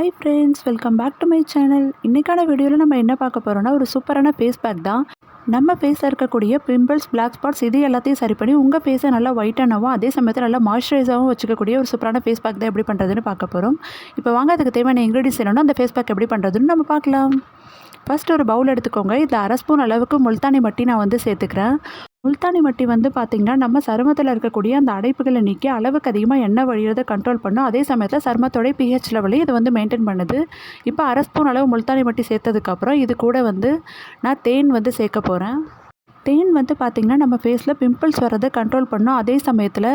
Hi friends, welcome back to my channel. இன்றைக்கான வீடியோவில் நம்ம என்ன பார்க்க போகிறோம்னா, ஒரு சூப்பரான ஃபேஸ் பேக் தான். நம்ம ஃபேஸில் இருக்கக்கூடிய பிம்பிள்ஸ், பிளாக் ஸ்பாட்ஸ் இது எல்லாத்தையும் சரி பண்ணி உங்கள் ஃபேஸை நல்லா ஒயிட்டாகவும் அதே சமயத்தில் நல்லா மாய்ஸ்சரைஸாகவும் வச்சுக்கக்கூடிய ஒரு சூப்பரான ஃபேஸ் பேக் தான் எப்படி பண்ணுறதுன்னு பார்க்க போகிறோம். இப்போ வாங்க, அதுக்கு தேவையான இன்க்ரீடியன்ஸ் என்னன்னா அந்த ஃபேஸ் பேக் எப்படி பண்ணுறதுன்னு நம்ம பார்க்கலாம். ஃபஸ்ட்டு ஒரு பவுல் எடுத்துக்கோங்க. இதில் 1/2 ஸ்பூன் அளவுக்கு முல்தானி மட்டி நான் வந்து சேர்த்துக்கிறேன். முல்தானி மட்டி வந்து பார்த்திங்கன்னா நம்ம சருமத்தில் இருக்கக்கூடிய அந்த அடைப்புகளை நீக்கி அளவுக்கு அதிகமாக எண்ணெய் வழியிறதை கண்ட்ரோல் பண்ணும். அதே சமயத்தில் சருமத்தோடைய பிஹெச் லெவலையும் இது வந்து மெயின்டைன் பண்ணுது. இப்போ 1/2 ஸ்பூன் அளவு முல்தானி மட்டி சேர்த்ததுக்கப்புறம் இது கூட வந்து நான் தேன் வந்து சேர்க்க போகிறேன். தேன் வந்து பார்த்திங்கன்னா நம்ம ஃபேஸில் பிம்பிள்ஸ் வர்றதை கண்ட்ரோல் பண்ணும். அதே சமயத்தில்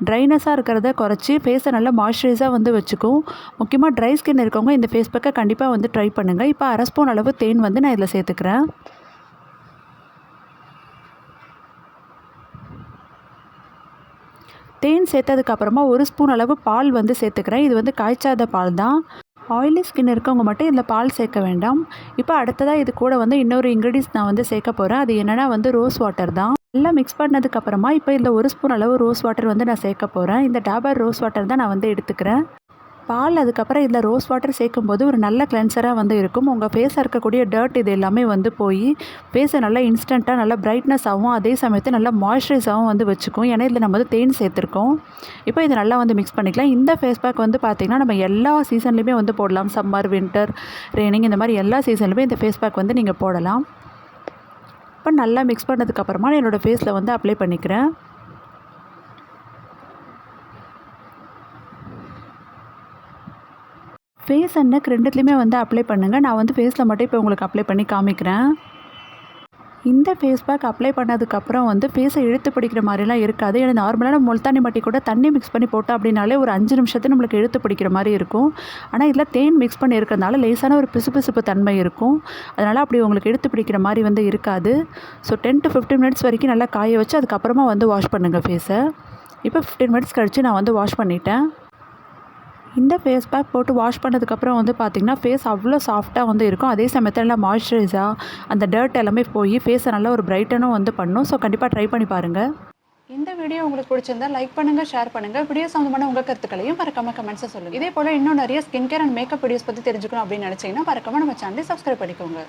ட்ரைனஸாக இருக்கிறத குறைச்சி ஃபேஸை நல்லா மாய்ஸ்சரைஸாக வந்து வச்சுக்கும். முக்கியமாக ட்ரை ஸ்கின் இருக்கவங்க இந்த ஃபேஸ் பேக்கை கண்டிப்பாக வந்து ட்ரை பண்ணுங்கள். இப்போ 1/2 ஸ்பூன் அளவு தேன் வந்து நான் இதில் சேர்த்துக்கிறேன். தேன் சேர்த்ததுக்கப்புறமா 1 ஸ்பூன் அளவு பால் வந்து சேர்த்துக்கிறேன். இது வந்து காய்ச்சாத பால் தான். ஆயிலி ஸ்கின் இருக்கவங்க மட்டும் இதில் பால் சேர்க்க வேண்டாம். இப்போ அடுத்ததாக இது கூட வந்து இன்னொரு இன்க்ரீடியன்ஸ் நான் வந்து சேர்க்க போகிறேன். அது என்னென்னா வந்து ரோஸ் வாட்டர் தான். நல்லா மிக்ஸ் பண்ணதுக்கப்புறமா இப்போ இதில் 1 ஸ்பூன் அளவு ரோஸ் வாட்டர் வந்து நான் சேர்க்க போகிறேன். இந்த டாபர் ரோஸ் வாட்டர் தான் நான் வந்து எடுத்துக்கிறேன். பால் அதுக்கப்புறம் இதில் ரோஸ் வாட்டர் சேர்க்கும்போது ஒரு நல்ல கிளென்சராக வந்து இருக்கும். உங்கள் ஃபேஸில் இருக்கக்கூடிய டர்ட் இது எல்லாமே வந்து போய் ஃபேஸை நல்லா இன்ஸ்டண்ட்டாக நல்லா பிரைட்னஸாகவும் அதே சமயத்தில் நல்லா மாய்ஸ்சரைஸாகவும் வந்து வச்சுக்கும். ஏன்னா இதில் நம்ம வந்து தேன் சேர்த்துருக்கோம். இப்போ இதை நல்லா வந்து மிக்ஸ் பண்ணிக்கலாம். இந்த ஃபேஸ் பேக் வந்து பார்த்திங்கன்னா நம்ம எல்லா சீசன்லேயுமே வந்து போடலாம். சம்மர், வின்டர், ரெய்னிங் இந்த மாதிரி எல்லா சீசன்லையுமே இந்த ஃபேஸ் பேக் வந்து நீங்கள் போடலாம். இப்போ நல்லா மிக்ஸ் பண்ணதுக்கப்புறமா நான் என்னோடய ஃபேஸில் வந்து அப்ளை பண்ணிக்கிறேன். ஃபேஸ் அண்ட் நெக் ரெண்டுத்துலேயுமே வந்து அப்ளை பண்ணுங்கள். நான் வந்து ஃபேஸில் மட்டும் இப்போ உங்களுக்கு அப்ளை பண்ணி காமிக்கிறேன். இந்த ஃபேஸ் பேக் அப்ளை பண்ணதுக்கப்புறம் வந்து ஃபேஸை இழுத்து பிடிக்கிற மாதிரிலாம் இருக்காது. ஏன்னா நார்மலான முல்தானி மட்டி கூட தண்ணி மிக்ஸ் பண்ணி போட்டோம் அப்படின்னாலே ஒரு 5 நிமிஷத்துக்கு நம்மளுக்கு இழுத்து பிடிக்கிற மாதிரி இருக்கும். ஆனால் இதில் தேன் மிக்ஸ் பண்ணி இருக்கிறதுனால லேசான ஒரு பிசுபிசுப்பு தன்மை இருக்கும். அதனால் அப்படி உங்களுக்கு இழுத்து பிடிக்கிற மாதிரி வந்து இருக்காது. ஸோ 10 to 15 மினிட்ஸ் வரைக்கும் நல்லா காய வச்சு அதுக்கப்புறமா வந்து வாஷ் பண்ணுங்கள் ஃபேஸை. இப்போ 15 மினிட்ஸ் கழித்து நான் வந்து வாஷ் பண்ணிட்டேன். இந்த ஃபேஸ் பேக் போட்டு வாஷ் பண்ணதுக்கப்புறம் வந்து பார்த்திங்கன்னா ஃபேஸ் அவ்வளோ சாஃப்டாக வந்து இருக்கும். அதே சமயத்தில் நல்லா மாய்ஸ்சரைஸாக அந்த டர்ட் எல்லாமே போய் ஃபேஸை நல்லா ஒரு பிரைட்டனும் வந்து பண்ணும். ஸோ கண்டிப்பாக ட்ரை பண்ணி பாருங்கள். இந்த வீடியோ உங்களுக்கு பிடிச்சிருந்தா லைக் பண்ணுங்கள், ஷேர் பண்ணுங்கள். வீடியோ சம்மந்தமான உங்கள் கருத்துக்களையும் மறக்காம கமெண்ட்ஸை சொல்லுங்கள். இதே போல் இன்னும் நிறைய skin care and makeup videos பற்றி தெரிஞ்சுக்கணும் அப்படின்னு நினச்சிங்கன்னா மறக்காம நம்ம சேனலை சப்ஸ்கிரைப் பண்ணிக்கோங்க.